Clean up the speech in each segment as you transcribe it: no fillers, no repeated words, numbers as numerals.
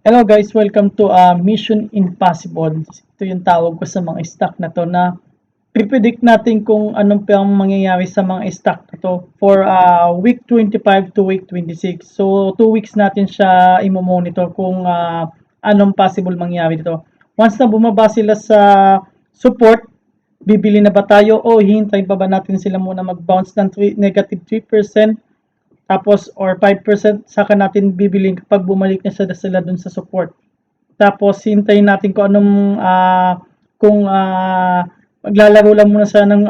Hello guys, welcome to Mission Impossible. Ito yung tawag ko sa mga stock na to na pre-predict natin kung anong pang mangyayari sa mga stock na to for week 25 to week 26. So 2 weeks natin siya i-monitor kung anong possible mangyari dito. Once na bumaba sila sa support, bibili na ba tayo o hintayin pa ba natin sila muna mag-bounce ng negative 3%? Tapos or 5% saka natin bibilin kapag bumalik na sila dun sa support. Tapos hintayin natin kung anong kung maglalaro lang muna siya ng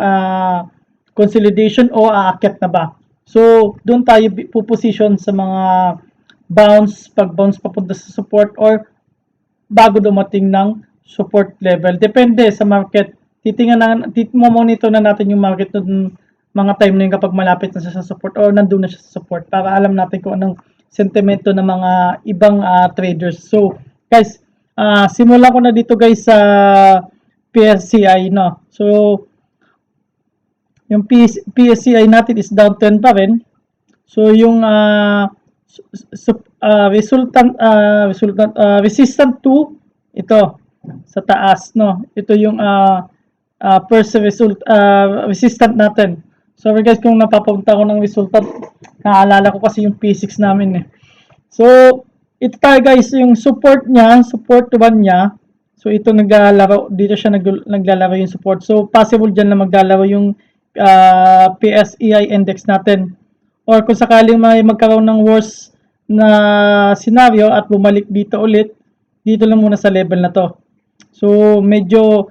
consolidation o aakyat na ba. So doon tayo puposition sa mga bounce, pag bounce papunta sa support or bago dumating ng support level. Depende sa market. Monitor na natin yung market dun mga time na yun kapag malapit na siya sa support or nandun na siya sa support para alam natin kung anong sentimento ng mga ibang traders. So, guys, simulan ko na dito guys sa PSCI, no? So, yung PSCI natin is down 10 pa rin. So, yung resistant to ito sa taas, no? Ito yung first resistant natin. Sorry guys kung napapunta ko ng resultant. Naalala ko kasi yung P6 namin eh. So, ito tayo guys, yung support niya, support 1 niya. So, ito naglalaro, dito siya naglalaro yung support. So, possible dyan na maglalaro yung PSEI index natin. Or kung sakaling may magkaroon ng worst na scenario at bumalik dito ulit, dito lang muna sa level na to. So, medyo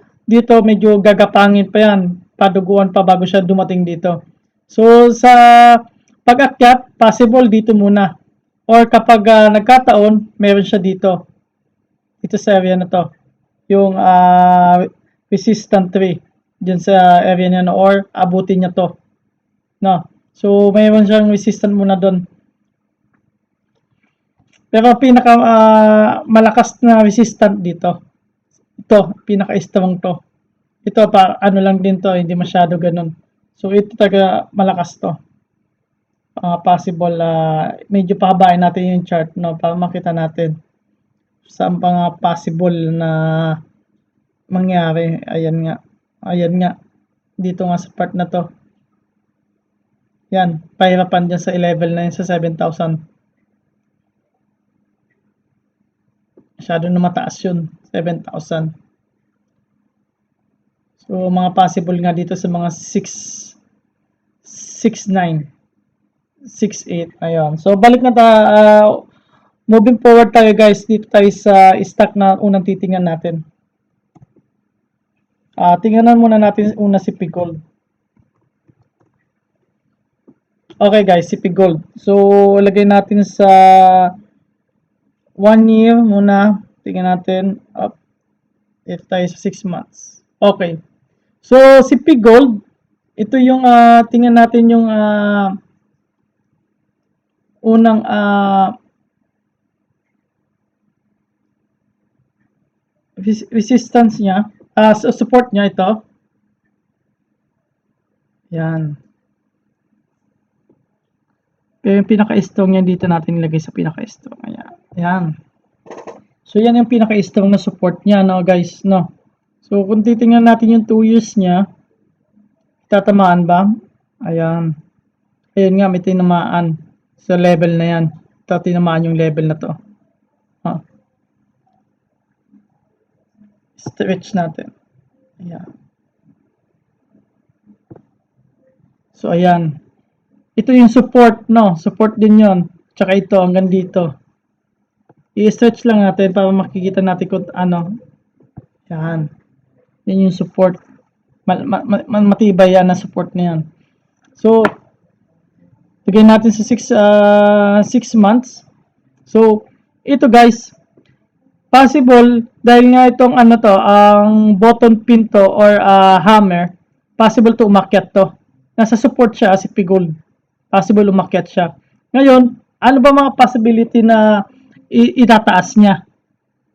gagapangin pa yan. Paduguan pa bago siya dumating dito. So, sa pag-akyat, possible dito muna. Or kapag nagkataon, meron siya dito. Dito sa area na to. Yung resistant 3. Diyan sa area niya no, or abutin niya to. No. So, mayroon siyang resistant muna doon. Pero pinaka malakas na resistant dito. Ito, pinaka-strong to. Ito pa ano lang din to, hindi masyado ganun. So ito talaga malakas to. Possible medyo pahabain natin yung chart no para makita natin saan pa nga possible na mangyari. Ayan nga. Ayan nga. Dito nga sa part na to. Yan, pahirapan dyan sa level na yun sa 7,000. Masyado na mataas yun, 7,000. So, mga possible nga dito sa mga 6, 6,9, 6,8. Ayun. So, balik na tayo. Moving forward tayo guys. Dito tayo sa stock na unang titingnan natin. Tingnan muna natin una si Pigold. Okay guys, si Pigold. So, lagay natin sa 1 year muna. Tingnan natin. Up. Ito tayo sa 6 months. Okay. So, si Pigold, ito yung tingnan natin yung unang resistance niya, support niya ito. Yan. Pero yung pinaka-strong niya dito natin ilagay sa pinaka-strong. Ayan. Yan. So, yan yung pinaka-strong na support niya, no, guys, no. So, kung titingnan natin yung 2 years niya, tatamaan ba? Ayan. Ayan nga, may tinamaan sa level na yan. Ito, tinamaan yung level na to. Stretch natin. Ayan. So, ayan. Ito yung support, no? Support din yon. Tsaka ito, hanggang dito. I-stretch lang natin para makikita natin kung ano. Yan. Yan yung support. Matibay yan na support na yan. So, lagay natin sa 6 months. So, ito guys, possible, dahil nga itong ano to, ang button pin to or hammer, possible to umakyat to. Nasa support siya, si Pigold. Possible umakyat siya. Ngayon, ano ba mga possibility na itataas niya?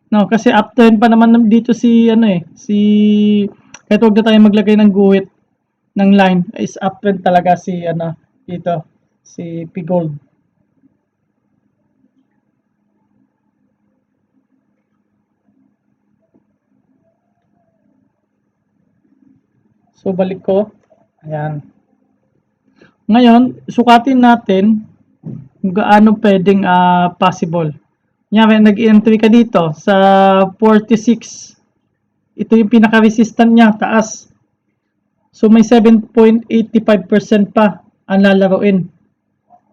No, kasi uptrend pa naman dito si ano si kahit huwag na tayo maglagay ng guhit ng line, is uptrend talaga si ano dito, si Pigold. So, balik ko. Ayan. Ngayon, sukatin natin kung gaano pwedeng possible. Kunyari, nag-entry ka dito sa 46. Ito yung pinaka-resistant niya, taas. So, may 7.85% pa ang lalaroin.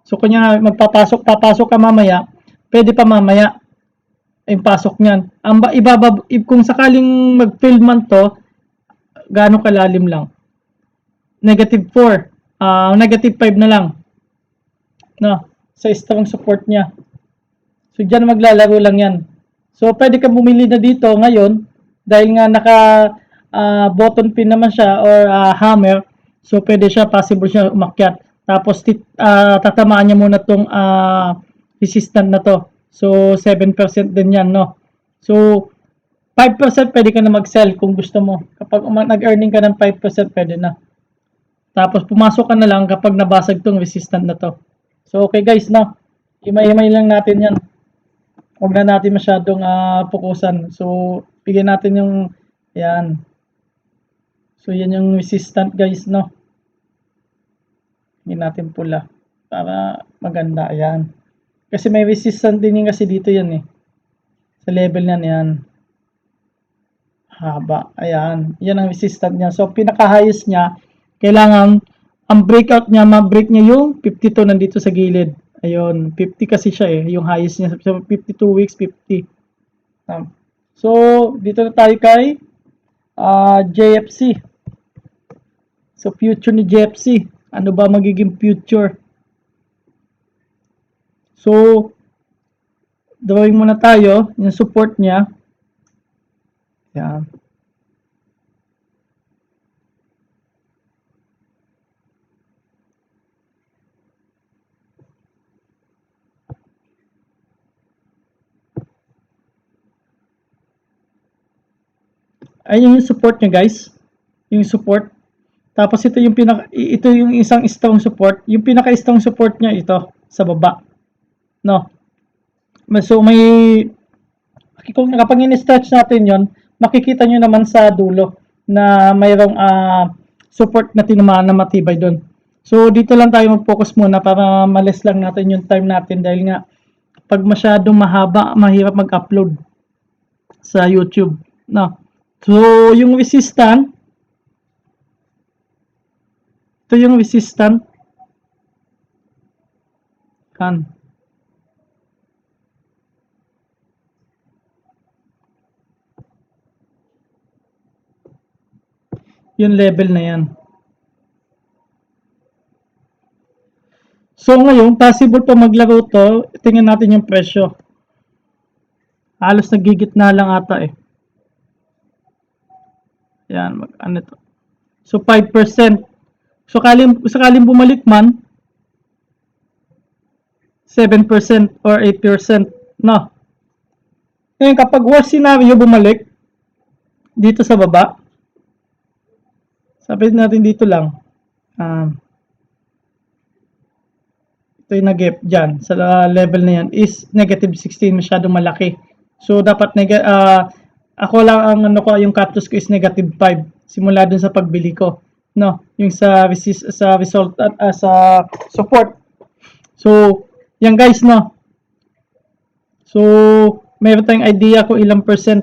So, kunya papasok ka mamaya, pwede pa mamaya yung pasok niyan. Kung sakaling mag-fail man to, gaano kalalim lang. Negative 4, negative 5 na lang. No, sa strong support niya. So, dyan maglalaro lang yan. So, pwede ka bumili na dito ngayon dahil nga naka button pin naman siya or hammer. So, pwede siya, possible siya umakyat. Tapos, tatamaan niya muna tong resistant na to. So, 7% din yan, no? So, 5% pwede ka na mag-sell kung gusto mo. Kapag nag-earning ka ng 5%, pwede na. Tapos, pumasok ka na lang kapag nabasag tong resistant na to. So, okay guys, no? Himay-himay lang natin yan. Huwag na natin masyadong fokusan. So, bigyan natin yung, yan. So, yan yung resistant guys, no? Bigyan natin pula. Para maganda, ayan. Kasi may resistant din yung kasi dito yan eh. Sa level niyan, yan. Haba, ayan. Yan ang resistant niya. So, pinaka-highest niya, kailangan, ang breakout niya, ma-break niya yung 52 nandito sa gilid. Ayun, 50 kasi siya eh, yung highest niya. So, 52 weeks, 50. So, dito na tayo kay JFC. So, future ni JFC. Ano ba magiging future? So, drawing muna tayo, yung support niya. Yan. Ayun yung support niya guys. Yung support. Tapos ito yung isang strong support. Yung pinaka-strong support niya ito sa baba. No. So may kapag in-stretch natin 'yon, makikita nyo naman sa dulo na mayroong support na tinamaan na matibay doon. So dito lang tayo mag-focus muna para malis lang natin yung time natin dahil nga pag masyadong mahaba, mahirap mag-upload sa YouTube. No. So yung resistant, ito yung resistant. Kan. Yung level na yan. So ngayon, possible pa maglaro to. Tingnan natin yung presyo. Halos nagigitna lang ata eh. Yan, ano to. So 5%. So sakaling bumalik man, 7% or 8%. No. Ngayon, kapag worst scenario bumalik, dito sa baba, sabihin natin dito lang, ito yung nag-gap dyan, sa level na yan, is negative 16, masyadong malaki. So, dapat, ako lang ang yung cut loss ko is negative 5, simula dun sa pagbili ko. No, yung sa result, sa support. So, yan guys, no. So, mayroon tayong idea kung ilang percent.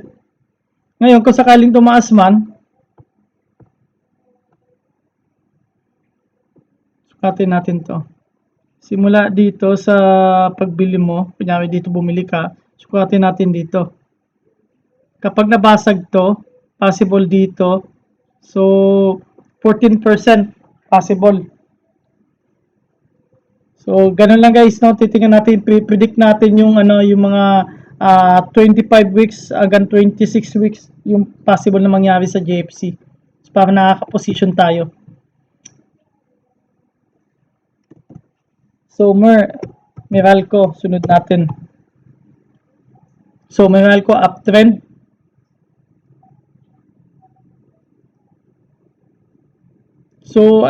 Ngayon, kung sakaling tumaas man, sukatin natin to. Simula dito sa pagbili mo, kunyari dito bumili ka, sukatin natin dito. Kapag nabasag to, possible dito. So, 14% possible. So, ganun lang guys, no? Titingnan natin, predict natin yung yung mga 25 weeks hanggang 26 weeks yung possible na mangyari sa JFC. So, para nakaka-position tayo. So, Meralco, sunod natin. So, Meralco uptrend. So,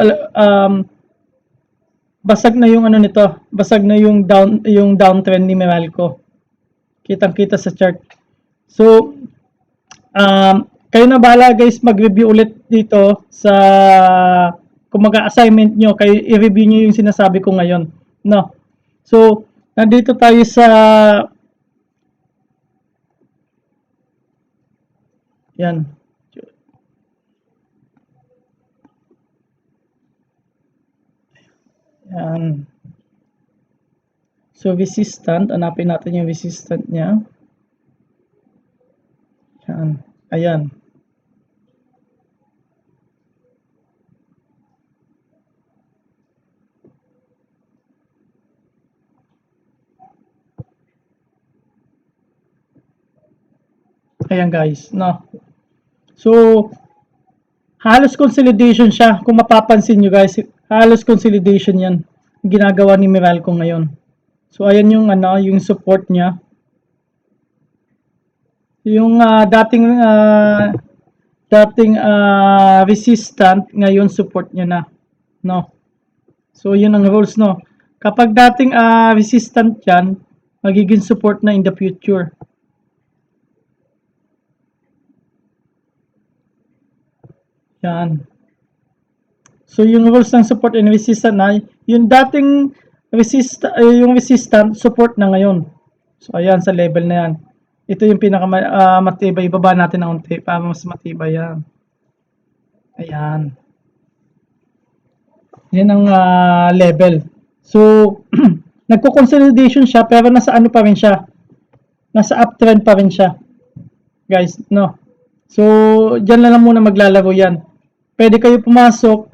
basag na yung nito, basag na yung downtrend ni Meralco. Kitang-kita sa chart. So, kayo na bahala guys mag-review ulit dito sa kung mag-assignment nyo, kayo i-review nyo yung sinasabi ko ngayon. No? So, nandito tayo sa yan. Yan. So, resistant. Hanapin natin yung resistant niya. Yan. Ayan. Ayan guys, no. So, halos consolidation siya. Kung mapapansin nyo guys, halos consolidation yan. Ginagawa ni Meralco ngayon. So, ayan yung, yung support niya. Yung dating resistant, ngayon support niya na. No. So, yun ang rules, no. Kapag dating resistant yan, magiging support na in the future. Yan. So, yung rules ng support and resistant na, yung dating yung resistant, support na ngayon. So, ayan, sa level na yan. Ito yung pinakamatibay. Ibaba natin ng unti para mas matibay yan. Ayan. Yan ang level. So, nagko-consolidation siya, pero nasa ano pa rin siya. Nasa uptrend pa rin siya. Guys, no. So, dyan lang muna maglalaro yan. Pwede kayo pumasok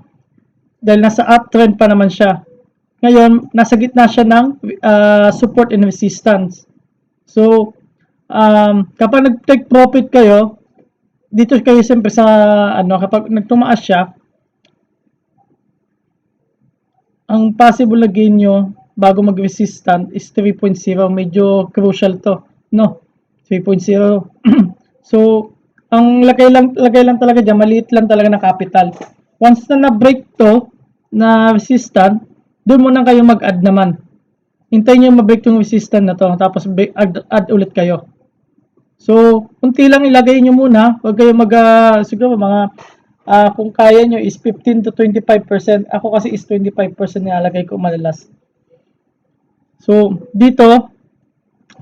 dahil nasa uptrend pa naman siya. Ngayon, nasa gitna siya ng support and resistance. So, kapag nag-take profit kayo, dito kayo siyempre sa, kapag nagtumaas siya, ang possible na gain nyo bago mag-resistant is 3.0. Medyo crucial to, no? 3.0. So, ang lagay lang talaga dyan, maliit lang talaga na capital. Once na na-break to, na resistant, doon muna kayo mag-add naman. Hintayin nyo ma-break yung resistant na to, tapos add ulit kayo. So, unti lang ilagay nyo muna, huwag kayo siguro mga, kung kaya nyo is 15 to 25%. Ako kasi is 25% nilalagay ko madalas. So, dito,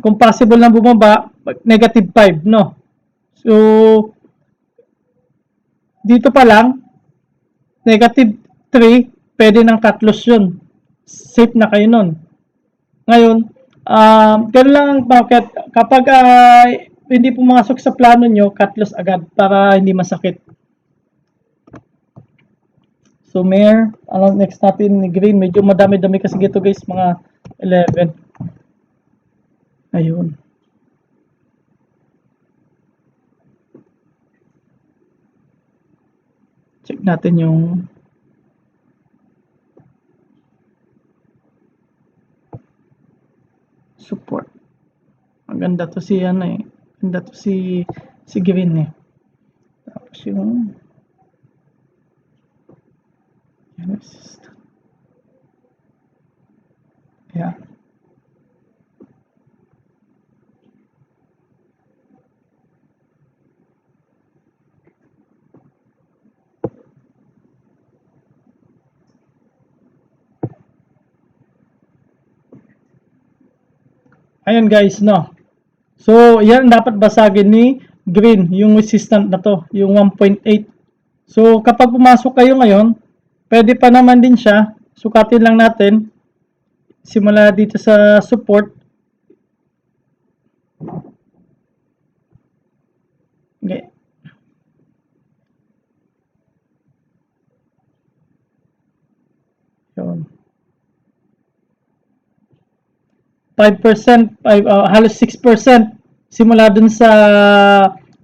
kung possible na bumaba, negative 5, no? So, dito pa lang, negative 3, pwede ng cut loss yun. Safe na kayo nun. Ngayon, ganun lang ang market. Kapag hindi pumasok sa plano nyo, cut loss agad para hindi masakit. So, next natin ni green. Medyo madami-dami kasi dito guys, mga 11. Ayun. Check natin yung support. Maganda to si Maganda to si green eh. Tapos yung resistant. Yeah. Ayan guys, no. So, yan dapat basagin ni green, yung resistant na to, yung 1.8. So, kapag pumasok kayo ngayon, pwede pa naman din siya. Sukatin lang natin. Simula dito sa support. Okay. Yun. 5%, halos 6% simula dun sa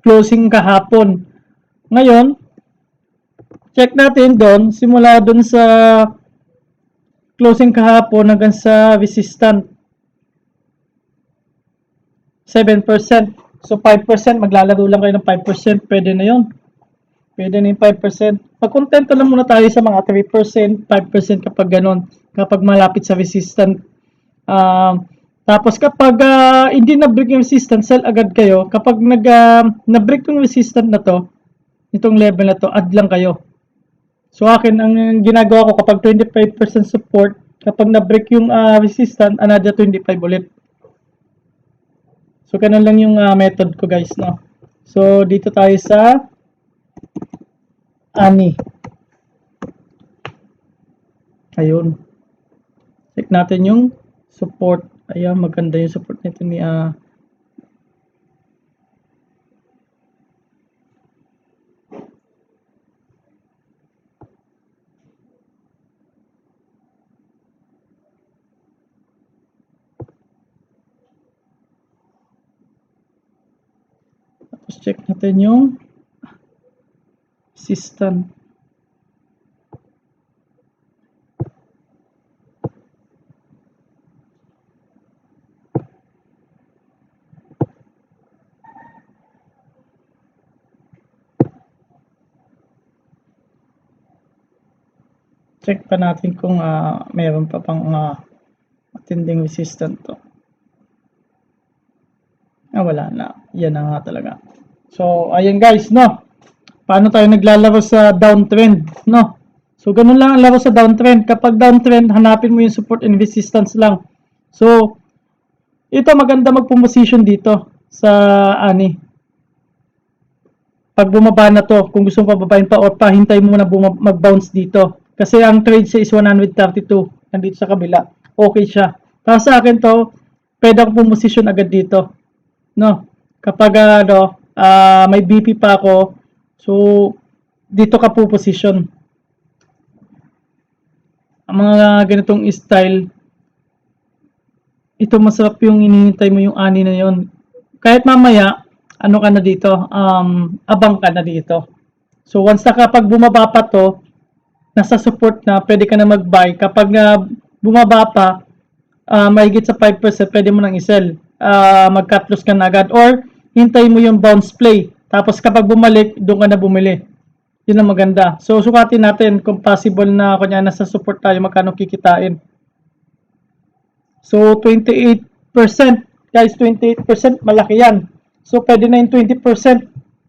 closing kahapon. Ngayon, check natin doon, simula dun sa closing kahapon hanggang sa resistant. 7%. So, 5%, maglalaro lang kayo ng 5%, pwede na yun. Pwede na yung 5%. Pag-contento lang muna tayo sa mga 3%, 5% kapag ganon, kapag malapit sa resistant. Tapos kapag hindi na-break yung resistance, sell agad kayo. Kapag na-break yung resistance na to, itong level na to, add lang kayo. So akin, ang ginagawa ko kapag 25% support, kapag na-break yung resistance, another 25 ulit. So ganun lang yung method ko guys, no. So dito tayo sa ANI. Ayun. Check natin yung support. Ayan, maganda yung support nito ni tapos check natin yung resistance. Check pa natin kung meron pa pang matinding resistance to. Wala na. Yan na nga talaga. So, ayun guys, no. Paano tayo naglalaro sa downtrend, no? So, ganun lang ang laro sa downtrend. Kapag downtrend, hanapin mo yung support and resistance lang. So, ito maganda magpo-position dito sa ANI. Pag bumaba na to, kung gusto mo pababain pa or pahintay mo na mag-bounce dito. Kasi ang trade siya is 132. Nandito sa kabila. Okay siya. Para sa akin to, pwede akong position agad dito. No? Kapag may BP pa ako, so dito ka po position. Ang mga ganitong style, ito masarap yung inihintay mo yung ANI na yon. Kahit mamaya, ano ka na dito, abang ka na dito. So once na kapag bumaba pa to, nasa support na, pwede ka na mag-buy. Kapag bumaba pa, mahigit sa 5%, pwede mo nang i-sell. Mag-cut loss ka na agad. Or, hintay mo yung bounce play. Tapos kapag bumalik, doon ka na bumili. Yun ang maganda. So, sukatin natin kung possible na kunya nasa support tayo, magkano kikitain. So, 28%. Guys, 28%, malaki yan. So, pwede na yung 20%.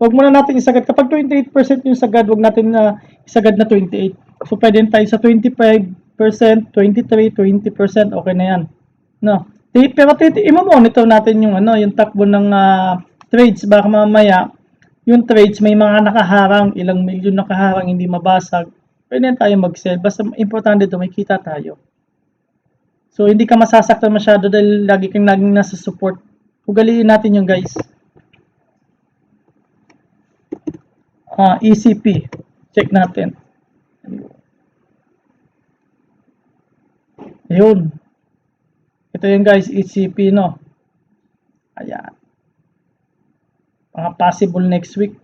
Huwag muna natin isagad. Kapag 28% yung sagad, huwag natin isagad na 28. So, pwede tayo sa 25%, 23, 20%, okay na yan. No. Pero i-monitor natin yung yung takbo ng trades. Baka mamaya, yung trades may mga nakaharang, ilang milyon nakaharang, hindi mabasag. Pwede tayo mag-sell. Basta importante dito, may kita tayo. So, hindi ka masasaktan masyado dahil lagi kang naging nasa support. Ugaliin natin yung guys. ECP. Check natin. Ayun. Ito yung guys, ECP, no? Ayan. Mga possible next week.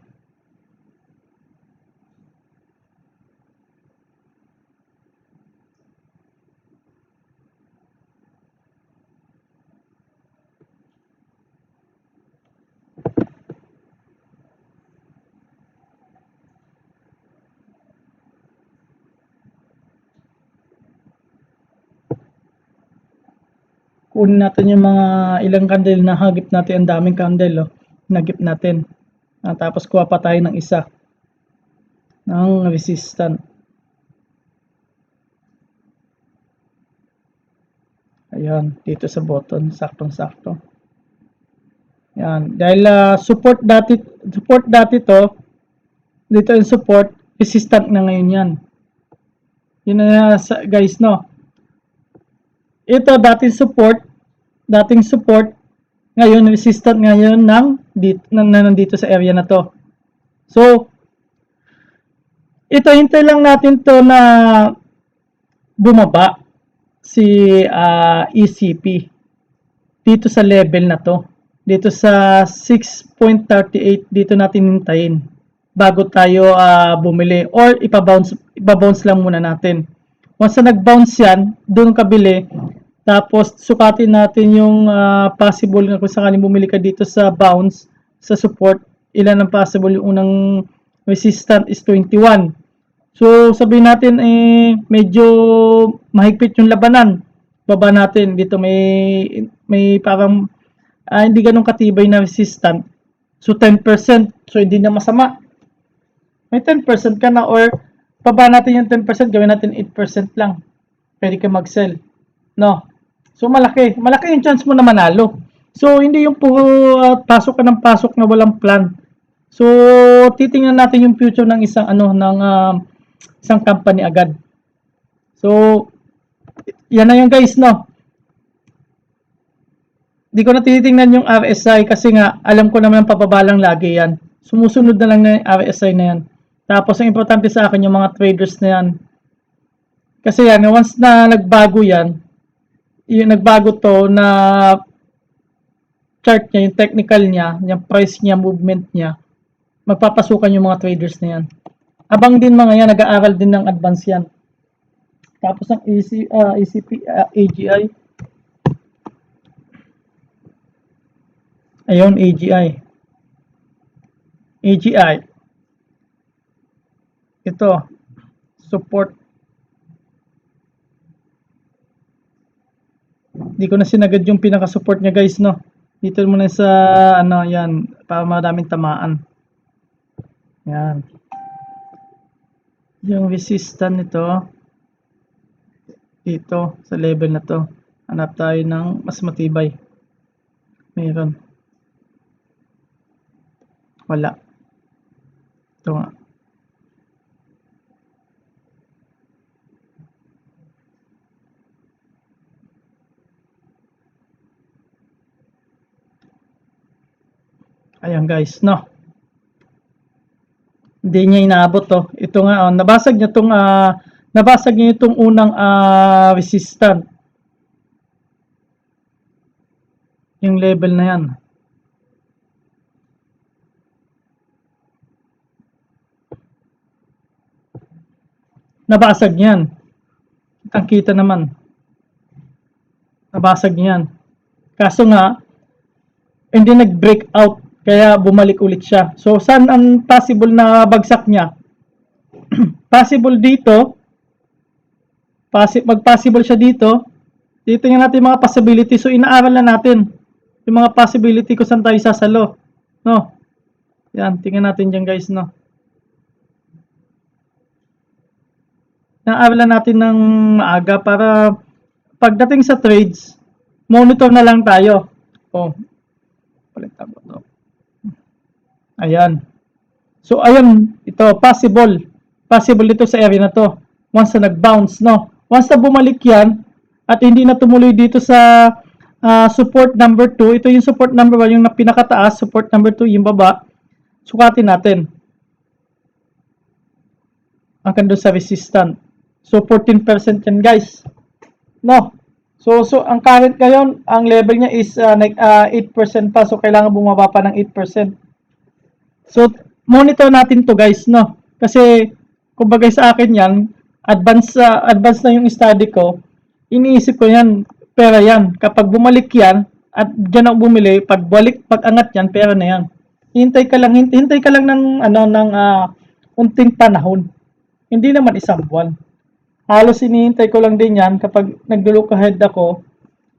Kunin natin yung mga ilang candle na hagip natin. Ang daming candle, oh. Nagip natin. Tapos kuha pa tayo ng isa. Ng resistant. Ayan. Dito sa button. Saktong-sakto. Ayan. Dahil support dati to. Dito yung support. Resistant na ngayon yan. Yun na guys, no. Ito dating support, ngayon resistant ngayon nandito sa area na to. So, ito hintay lang natin to na bumaba si ECP dito sa level na to. Dito sa 6.38 dito natin hintayin bago tayo bumili or ipa-bounce lang muna natin. Once na nag-bounce yan, doon kabili. Tapos, sukatin natin yung possible na kung sakaling bumili ka dito sa bounce, sa support. Ilan ang possible? Yung unang resistant is 21. So, sabihin natin, medyo mahigpit yung labanan. Baba natin. Dito may parang hindi ganun katibay na resistant. So, 10%. So, hindi na masama. may 10% ka na, or baba natin yung 10%, gawin natin 8% lang. Pwede ka mag-sell. No? So, malaki. Malaki yung chance mo na manalo. So, hindi yung puro pasok ka ng pasok na walang plan. So, titingnan natin yung future ng isang isang company agad. So, yan na yung guys, no? Di ko na tinitingnan yung RSI kasi nga alam ko naman papabalang lagi yan. Sumusunod na lang na yung RSI na yan. Tapos ang importante sa akin yung mga traders na yan. Kasi yan, once na nagbago yan, yung nagbago to na chart niya, yung technical niya, yung price niya, movement niya, magpapasukan yung mga traders na yan. Abang din mga yan, nag-aaral din ng advance yan. Tapos ang ECP, AGI. Ayun, AGI. AGI. Ito, support. Hindi ko na sinagad yung pinaka-support niya guys, no? Dito muna sa, yan, para maraming tamaan. Yan. Yung resistance nito, dito, sa level na to. Hanap tayo ng mas matibay. Mayroon. Wala. Ito nga. Ayan guys, no? Hindi niya inaabot to. Ito nga, nabasag niya itong unang resistant. Yung level na yan. Nabasag niyan. Kitang-kita naman. Nabasag niyan. Kaso nga, hindi nag-break out. Kaya bumalik ulit siya. So, saan ang possible na bagsak niya? Possible dito. Mag-possible siya dito. Titingnan natin yung mga possibility. So, inaaral na natin yung mga possibility kung saan tayo sasalo. No? Yan, tingnan natin dyan guys, no? Inaaral na natin ng maaga para pagdating sa trades, monitor na lang tayo. Oh, palitan ko to. Ayan. So, ayan, ito, possible. Possible ito sa area na to. Once na nag-bounce, no? Once na bumalik yan, at hindi na tumuloy dito sa support number 2, ito yung support number 1, yung pinakataas, support number 2, yung baba, sukatin natin. Hanggang doon sa resistant. So, 14% yan, guys. No? So, ang current ngayon, ang level niya is 8% pa. So, kailangan bumaba pa ng 8%. So, monitor natin to guys, no? Kasi, kumbaga sa akin yan, advance na yung study ko, iniisip ko yan, pera yan. Kapag bumalik yan, at dyan ako bumili, pag angat yan, pera na yan. Hintay ka lang ng unting panahon. Hindi naman isang buwan. Halos hinihintay ko lang din yan kapag nag-look ahead ako.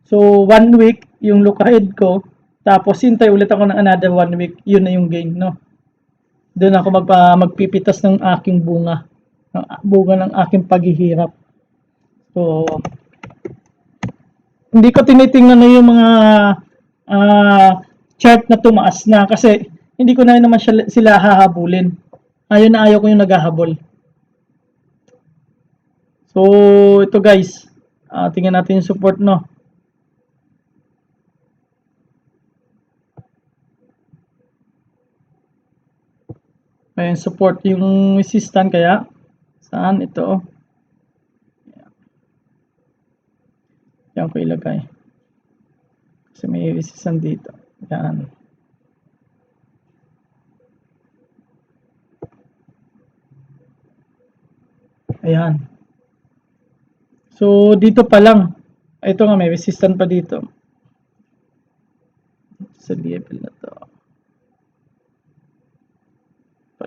So, 1 week, yung look ahead ko, tapos hintay ulit ako ng another 1 week, yun na yung gain, no? Doon ako magpipitas ng aking bunga ng aking paghihirap. So, hindi ko tinitingnan na yung mga chart na tumaas na kasi hindi ko na naman sila hahabulin. Ayaw ko yung naghahabol. So, ito guys, tingnan natin yung support, no? Ayan, support yung resistance kaya. Saan? Ito. Yan ko ilagay. Kasi may resistance dito. Yan. Ayan. So, dito pa lang. Ito nga, may resistance pa dito. Sa level na to.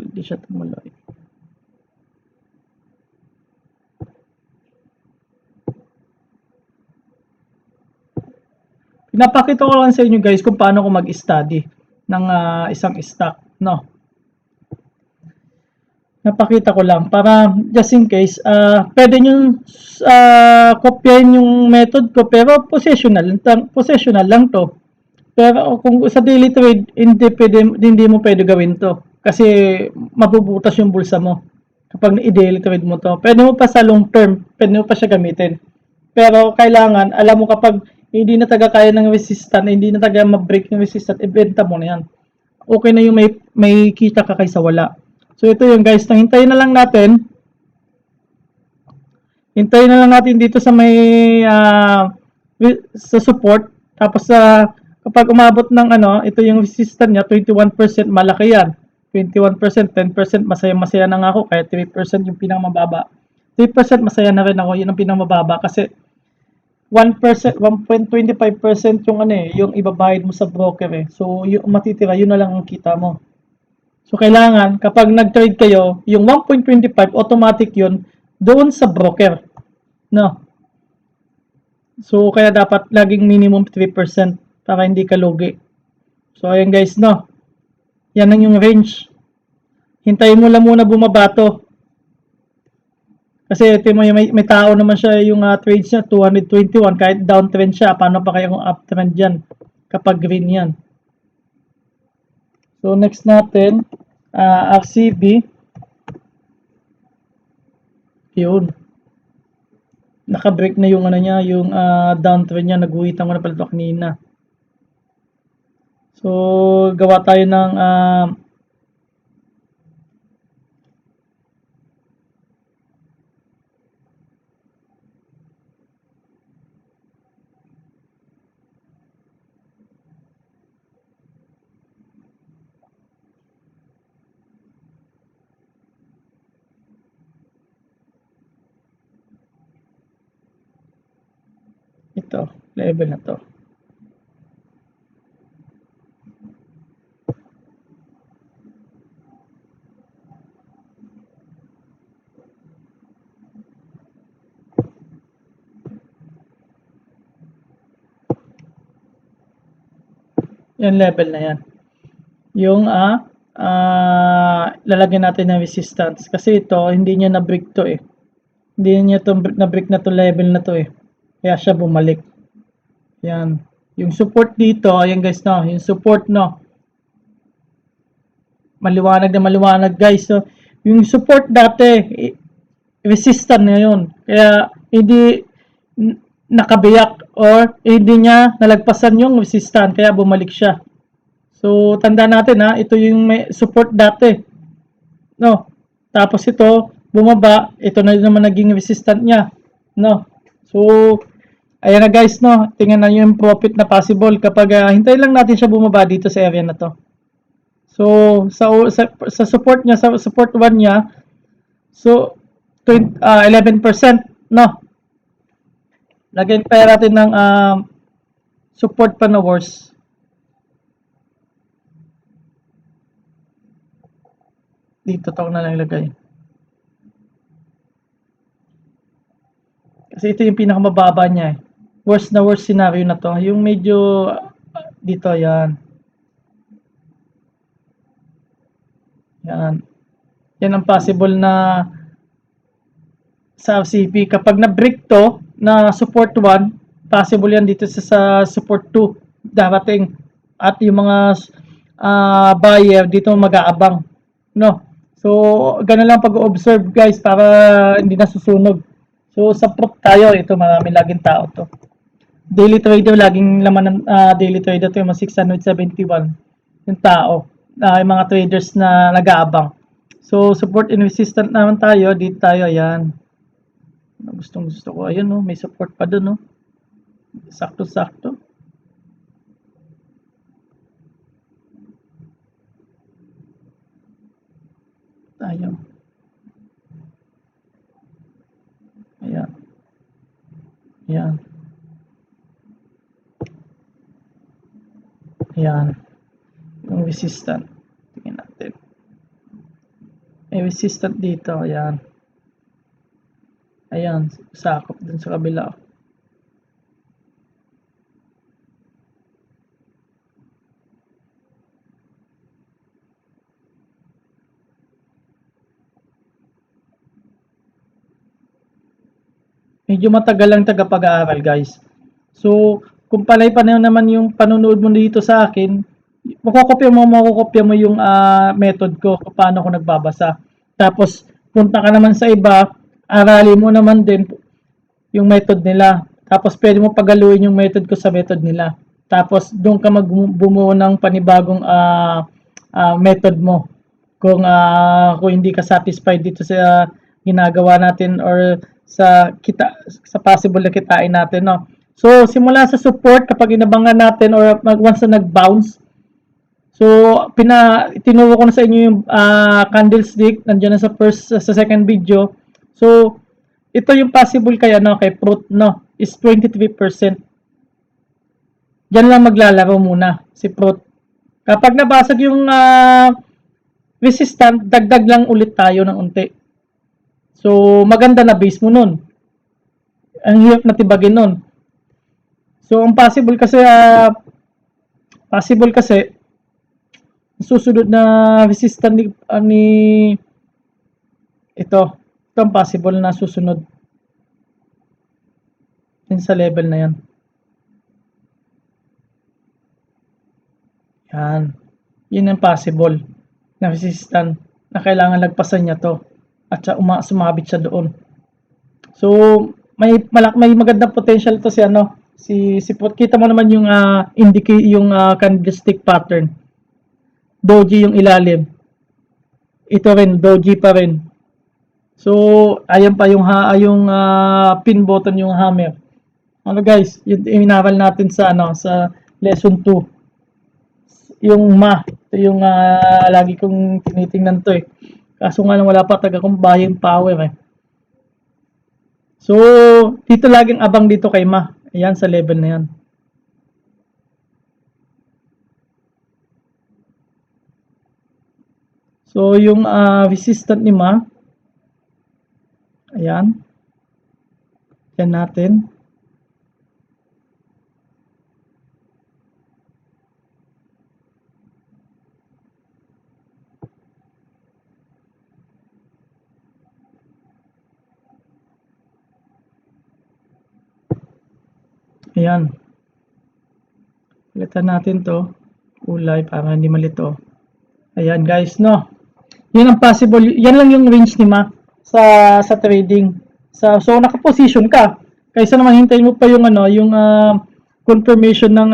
Hindi siya tumuloy. Pinapakita ko lang sa inyo guys kung paano ko mag-study ng isang stock, no? Napakita ko lang para just in case, pwede nyo kopyahin yung method ko pero possessional lang to. Pero kung sa daily trade, hindi mo pwede gawin to. Kasi mabubutas yung bulsa mo kapag i-daily trade mo to. Pwede mo pa sa long term, pwede mo pa siya gamitin. Pero kailangan, alam mo kapag hindi na taga kaya ng resistant, hindi na taga ma-break yung resistant, ibenta mo na yan. Okay na yung may kita ka kaysa wala. So ito yung guys, hintayin na lang natin. Hintayin na lang natin dito sa may sa support. Tapos kapag umabot ng ito yung resistance niya, 21%, malaki yan. 21%, 10%, masaya-masaya na nga ako. Kaya 3% yung pinakamababa. 3% masaya na rin ako. Yun ang pinakamababa kasi 1%, 1.25% yung yung ibabayad mo sa broker eh. So, yung matitira, yun na lang ang kita mo. So, kailangan, kapag nag-trade kayo, yung 1.25, automatic yun, doon sa broker. No? So, kaya dapat laging minimum 3% para hindi ka lugi. So, ayan guys, no? Yan ang yung range. Hintayin mo lang muna bumabato. Kasi ito may tao naman siya yung trades niya, 221, kahit downtrend siya, paano pa kaya kung uptrend yan kapag green yan. So, next natin, RCB. Yun. Naka-break na yung niya, yung downtrend niya, naguhitan ko na pala ito kanina. So, gawa tayo ng ito, level na to. Yan level na yan. Yung lalagyan natin ng resistance kasi ito hindi niya na-break to eh. Hindi niya to na-break na to level na to eh. Kaya siya bumalik. Yan. Yung support dito, ayan guys no, yung support no. Maliwanag na maliwanag guys. So, yung support dati resistant na yun. Kaya hindi nakabiyak or hindi niya nalagpasan yung resistant kaya bumalik siya. So, tanda natin ito yung may support dati. No? Tapos ito, bumaba, ito na naman naging resistant niya. No? So, ayan na guys, no? Tingnan na yung profit na possible kapag hintayin lang natin siya bumaba dito sa area na to. So, sa support niya, sa support 1 niya, so, 11%, no? Lagyan pa natin ng support pa na worse. Dito to na lang ilagay. Kasi ito yung pinakamababa niya eh. Worst na worst scenario na to. Yung medyo dito, yan. Yan. Yan ang possible na sa FCP. Kapag na-break to, na support 1, possible yan dito sa support 2 darating. At yung mga buyer dito mag-aabang. No? So, ganun lang pag-observe guys para hindi nasusunog. So, sa prop tayo, ito marami laging tao to. Daily trader, laging laman ng daily trader to yung 671 yung tao. Yung mga traders na nag-aabang. So, support and resistance naman tayo. Dito tayo, ayan. Gustong gusto ko. Ayun, no, may support pa dun, no. Sakto-sakto. Ayan. Ayan. Ayan. Ayan. Yung resistant. Tingnan natin. May resistant dito. Ayan. Ayan. Sakop dun sa kabila. Medyo matagal lang tagapag-aaral, guys. So, kung panay naman yung panonood mo dito sa akin, makukopya mo yung method ko kung paano ko nagbabasa. Tapos, punta ka naman sa iba, aralin mo naman din yung method nila. Tapos, pwede mo pagaluin yung method ko sa method nila. Tapos, doon ka bumuo ng panibagong method mo. Kung hindi ka satisfied dito sa ginagawa natin or sa possible na kitain natin, no. So simula sa support, kapag inabangan natin or once na nag-bounce, so tinuro ko na sa inyo yung candlestick, nandiyan na sa second video. So ito yung possible kaya, no, kay fruit, no, is 23%. Diyan lang maglalaro muna si fruit. Kapag nabasag yung resistant, dagdag lang ulit tayo ng unti. So, maganda na base mo nun. Ang hirap na tibagin nun. So, ang possible kasi, susunod na resistant ni ito ang possible na susunod. Yan sa level na yan. Yan. Yun ang possible na resistant na kailangan lagpasan niya to at sumabit siya doon. So may magandang potential to si kita mo naman yung indicate yung candlestick pattern. Doji yung ilalim. Ito rin doji pa rin. So ayan pa yung pin button yung hammer. Ano guys, yung inaral natin sa sa lesson 2. Yung ito yung lagi kong tinitingnan to eh. Kaso nga lang wala pa taga kong buying power eh. So, dito laging abang dito kay Ma. Ayan, sa level na yan. So, yung resistant ni Ma. Ayan. Yan natin. Ayan. Palitan natin to. Kulay para hindi malito. Ayan guys, no. Yan ang possible. Yan lang yung range ni Ma sa trading. So naka-position ka. Kaysa naman hintayin mo pa yung yung confirmation ng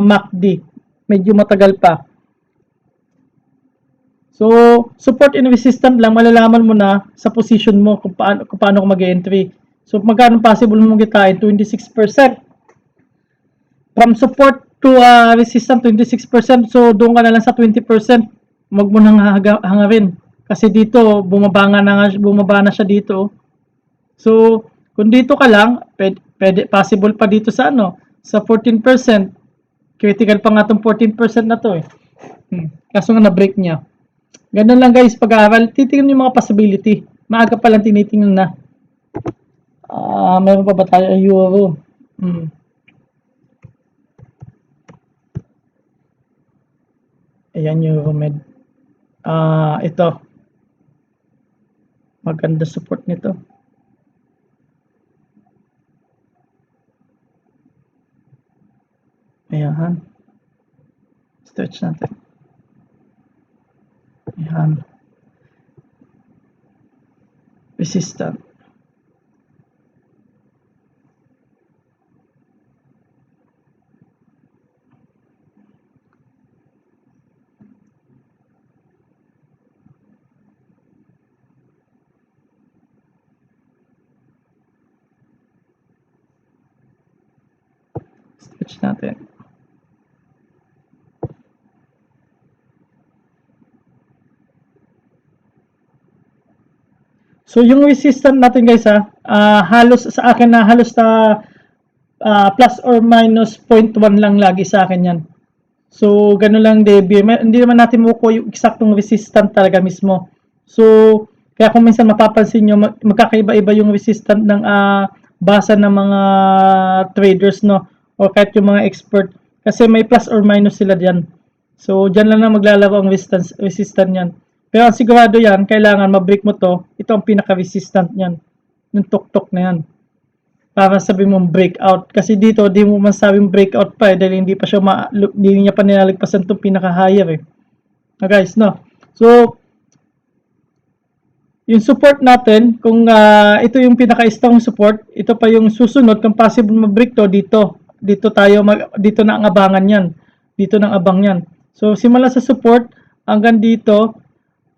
MACD. Medyo matagal pa. So, support and resistance lang malalaman mo na sa position mo kung paano ka mag-entry. So, magkano possible mo kitain? 26%. From support to resistance, 26%. So, doon ka na lang sa 20%. Huwag mo nang hangarin. Kasi dito, bumaba na siya dito. So, kung dito ka lang, possible pa dito sa sa 14%. Critical pa nga itong 14% na to eh. Kaso nga na-break niya. Ganun lang guys, pag-aaral, titingnan yung mga possibility. Maaga pa lang tinitingnan na. Meron pa ba tayo euro? Ayan, Euromed. Ito. Maganda support nito. Ayan. Stretch natin. Ayan. Resistant. Stretch natin. So, yung resistance natin guys halos sa akin na halos na plus or minus 0.1 lang lagi sa akin yan. So, gano'n lang debut. Hindi naman natin makukuha yung eksaktong resistant talaga mismo. So, kaya kung minsan mapapansin nyo, magkakaiba-iba yung resistant ng basa ng mga traders, no? O kahit yung mga expert. Kasi may plus or minus sila dyan. So, dyan lang na maglalaro ang resistant yan. Pero ang sigurado yan, kailangan ma-break mo to. Ito ang pinaka-resistant yan. Yung tok-tok na yan. para sabi mong breakout. Kasi dito, di mo masabing breakout pa dahil hindi pa siya hindi niya pa nilalagpasan itong pinaka-higher guys, no? So, yung support natin, kung ito yung pinaka-strong support, ito pa yung susunod, kung possible mag-break to, dito na ang abangan yan. Dito na ang abang yan. So, simula sa support, hanggang dito,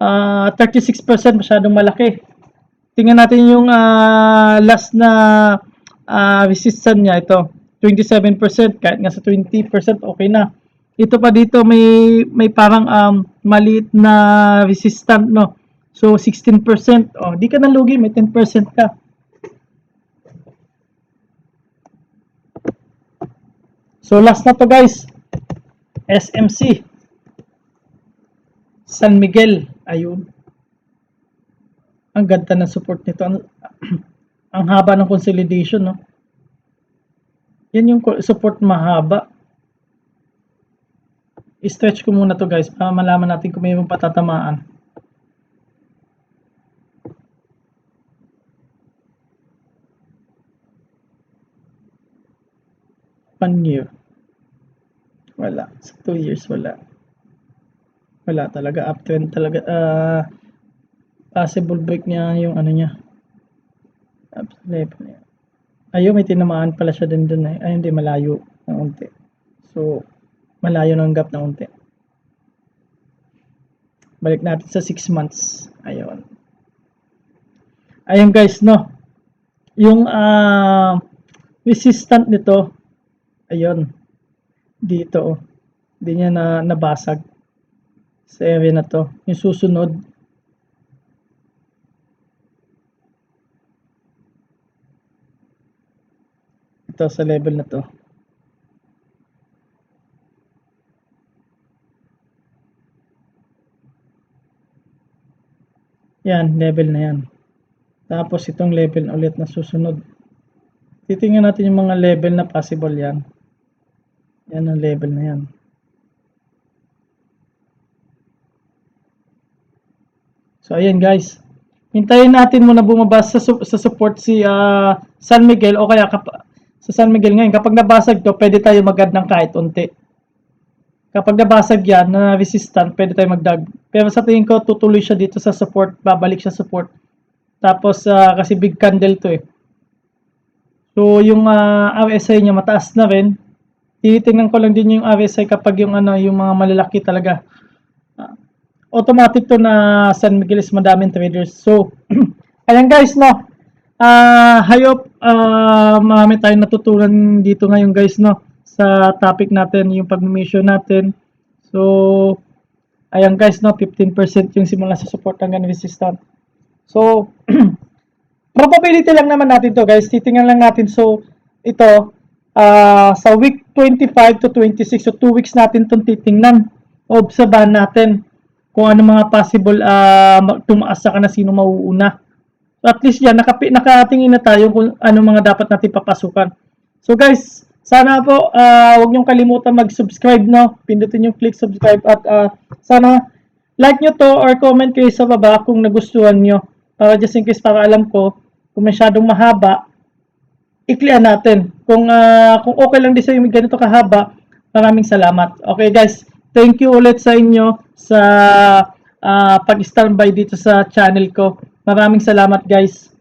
36% masyadong malaki. Tingnan natin yung last na resistance niya, ito 27%, kahit nga sa 20% okay na. Ito pa dito may parang maliit na resistant, no. So 16%, di ka nalugi, may 10% ka. So last na to guys, SMC San Miguel, ayun. Ang ganda ng support nito. Ang haba ng consolidation, no? Yan yung support mahaba. I-stretch ko muna to guys para malaman natin kung mayroong patatamaan. One year. Wala. Sa 2 years, wala. Wala talaga. Uptrend talaga. Possible break niya yung ano niya. Ayun, may tinamaan pala siya din dun eh. Ay, hindi, malayo ng unti. So, malayo ng gap ng unti. Balik natin sa 6 months. Ayun. Ayun guys, no. Yung resistant nito, ayun. Dito, hindi niya nabasag sa area na to. Yung susunod, ito sa level na to. Yan, level na yan. Tapos itong level ulit na susunod. Titingnan natin yung mga level na possible yan. Yan ang level na yan. So ayan guys. Hintayin natin muna bumaba sa support si San Miguel o kaya sa San Miguel ngayon. Kapag nabasag to, pwede tayo mag-add ng kahit unti. Kapag nabasag yan na resistant, pwede tayo mag-dag. Pero sa tingin ko, tutuloy siya dito sa support. Babalik siya support. Tapos, kasi big candle to eh. So, yung RSI niya mataas na rin. Tinitingnan ko lang din yung RSI kapag yung yung mga malalaki talaga. Automatic to na San Miguel is madaming traders. So, ayan guys, no. I hope marami tayong natutunan dito ngayon guys, no. Sa topic natin, yung pag-mission natin. So, ayan guys, no, 15% yung simula sa support hanggang resistance. So, probability lang naman natin to guys. Titingnan lang natin. So, ito, sa week 25 to 26, so 2 weeks natin itong titingnan. Obserbahan natin kung ano mga possible tumaas sa na sino mauuna. So, at least yan, nakatingin na tayo kung ano mga dapat natin papasukan. So guys, sana po, huwag niyong kalimutan mag-subscribe, no? Pindutin yung click subscribe at sana like nyo to or comment kayo sa baba kung nagustuhan nyo. Para just in case, para alam ko, kung masyadong mahaba, i-clear natin. Kung okay lang din sa yung ganito kahaba, maraming salamat. Okay guys, thank you ulit sa inyo sa pag-standby dito sa channel ko. Maraming salamat guys.